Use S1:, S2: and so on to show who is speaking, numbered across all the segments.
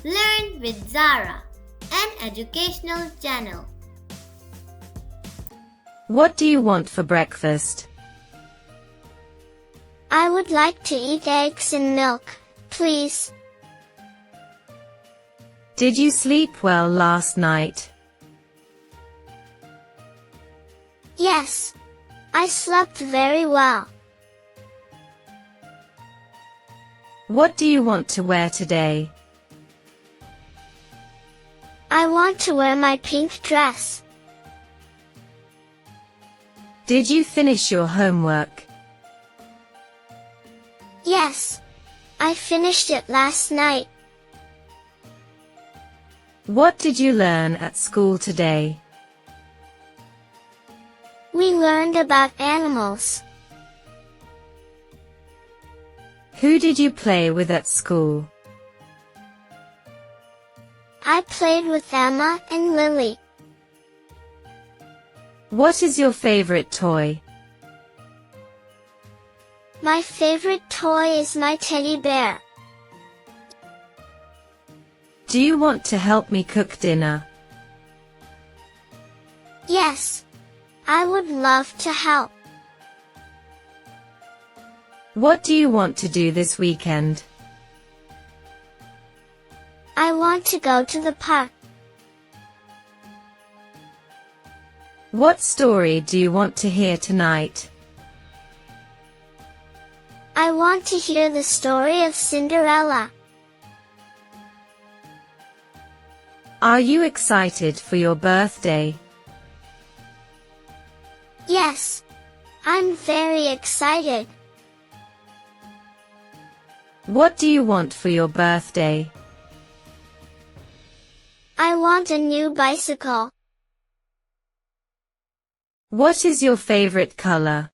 S1: Learn with Zara, an educational channel.
S2: What do you want for breakfast?
S3: I would like to eat eggs and milk, please.
S2: Did you sleep well last night?
S3: Yes, I slept very well.
S2: What do you want to wear today?
S3: I want to wear my pink dress.
S2: Did you finish your homework?
S3: Yes, I finished it last night.
S2: What did you learn at school today?
S3: We learned about animals.
S2: Who did you play with at school?
S3: I played with Emma and Lily.
S2: What is your favorite toy?
S3: My favorite toy is my teddy bear.
S2: Do you want to help me cook dinner?
S3: Yes, I would love to help.
S2: What do you want to do this weekend?
S3: I want to go to the park.
S2: What story do you want to hear tonight?
S3: I want to hear the story of Cinderella.
S2: Are you excited for your birthday?
S3: Yes, I'm very excited.
S2: What do you want for your birthday?
S3: I want a new bicycle.
S2: What is your favorite color?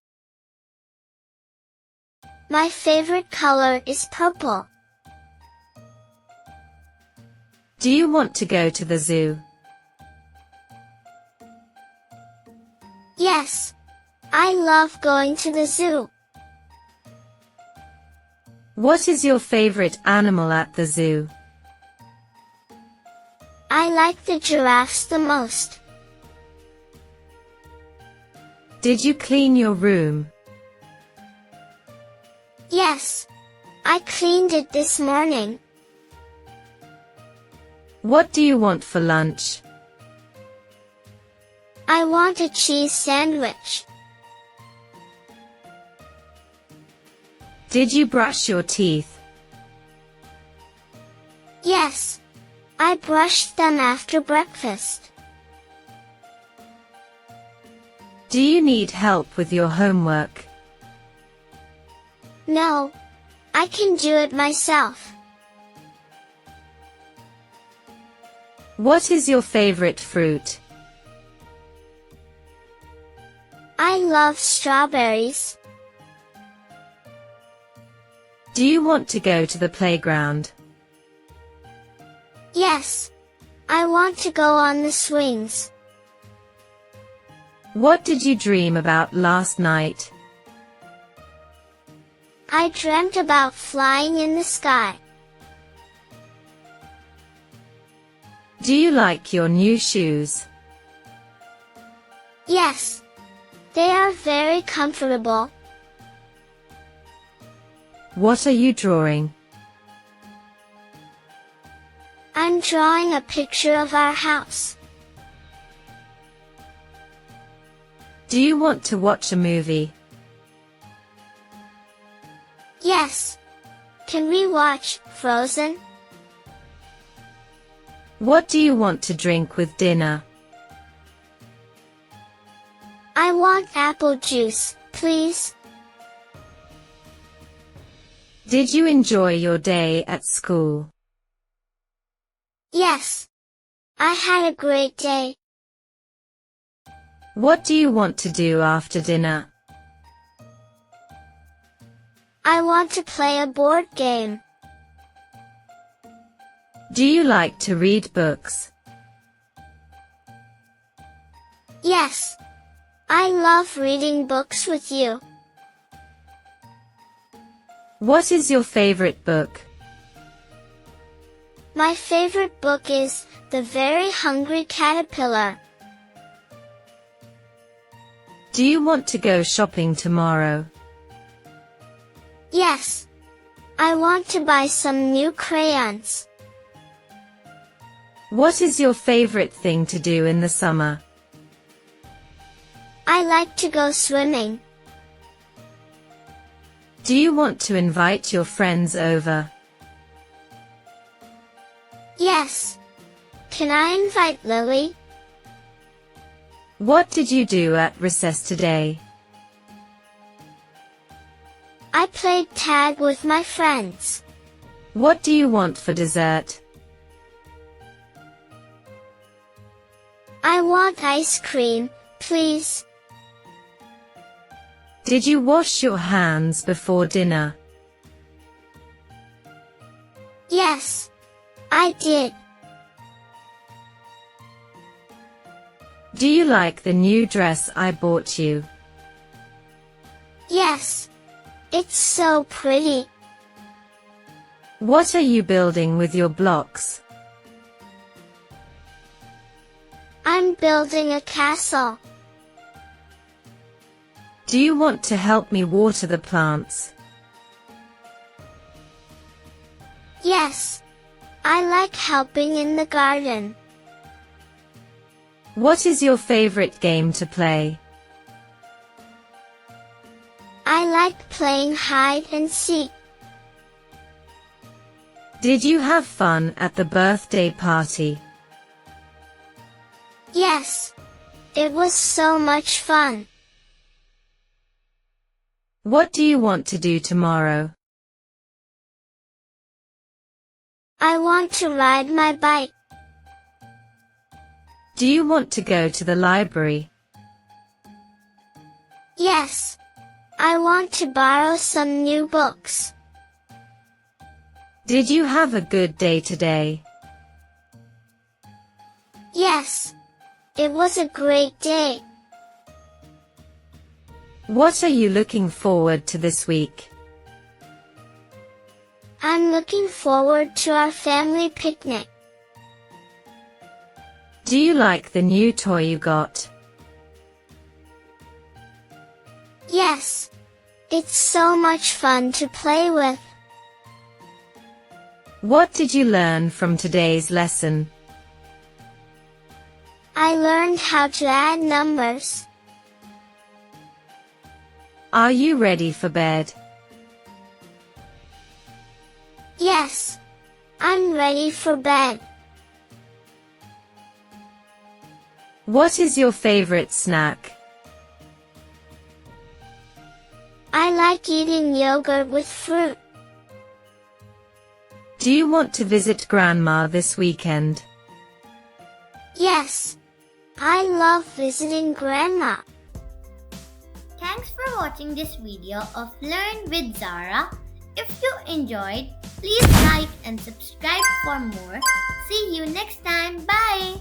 S3: My favorite color is purple.
S2: Do you want to go to the zoo?
S3: Yes, I love going to the zoo.
S2: What is your favorite animal at the zoo?
S3: I like the giraffes the most.
S2: Did you clean your room?
S3: Yes, I cleaned it this morning.
S2: What do you want for lunch?
S3: I want a cheese sandwich.
S2: Did you brush your teeth?
S3: Yes, I brushed them after breakfast.
S2: Do you need help with your homework?
S3: No, I can do it myself.
S2: What is your favorite fruit?
S3: I love strawberries.
S2: Do you want to go to the playground?
S3: Yes, I want to go on the swings.
S2: What did you dream about last night?
S3: I dreamt about flying in the sky.
S2: Do you like your new shoes?
S3: Yes, they are very comfortable.
S2: What are you drawing?
S3: I'm drawing a picture of our house.
S2: Do you want to watch a movie?
S3: Yes. Can we watch Frozen?
S2: What do you want to drink with dinner?
S3: I want apple juice, please.
S2: Did you enjoy your day at school?
S3: Yes. I had a great day.
S2: What do you want to do after dinner?
S3: I want to play a board game.
S2: Do you like to read books?
S3: Yes. I love reading books with you.
S2: What is your favorite book?
S3: My favorite book is The Very Hungry Caterpillar.
S2: Do you want to go shopping tomorrow?
S3: Yes. I want to buy some new crayons.
S2: What is your favorite thing to do in the summer?
S3: I like to go swimming.
S2: Do you want to invite your friends over?
S3: Yes. Can I invite Lily?
S2: What did you do at recess today?
S3: I played tag with my friends.
S2: What do you want for dessert?
S3: I want ice cream, please.
S2: Did you wash your hands before dinner?
S3: Yes. I did.
S2: Do you like the new dress I bought you?
S3: Yes. It's so pretty.
S2: What are you building with your blocks?
S3: I'm building a castle.
S2: Do you want to help me water the plants?
S3: Yes. I like helping in the garden.
S2: What is your favorite game to play?
S3: I like playing hide and seek.
S2: Did you have fun at the birthday party?
S3: Yes. It was so much fun.
S2: What do you want to do tomorrow?
S3: I want to ride my bike.
S2: Do you want to go to the library?
S3: Yes. I want to borrow some new books.
S2: Did you have a good day today?
S3: Yes. It was a great day.
S2: What are you looking forward to this week?
S3: I'm looking forward to our family picnic.
S2: Do you like the new toy you got?
S3: Yes. It's so much fun to play with.
S2: What did you learn from today's lesson?
S3: I learned how to add numbers.
S2: Are you ready for bed?
S3: Yes. I'm ready for bed.
S2: What is your favorite snack?
S3: I like eating yogurt with fruit.
S2: Do you want to visit Grandma this weekend?
S3: Yes. I love visiting Grandma.
S1: Thanks for watching this video of Learn with Zara. If you enjoyed, please like and subscribe for more. See you next time. Bye.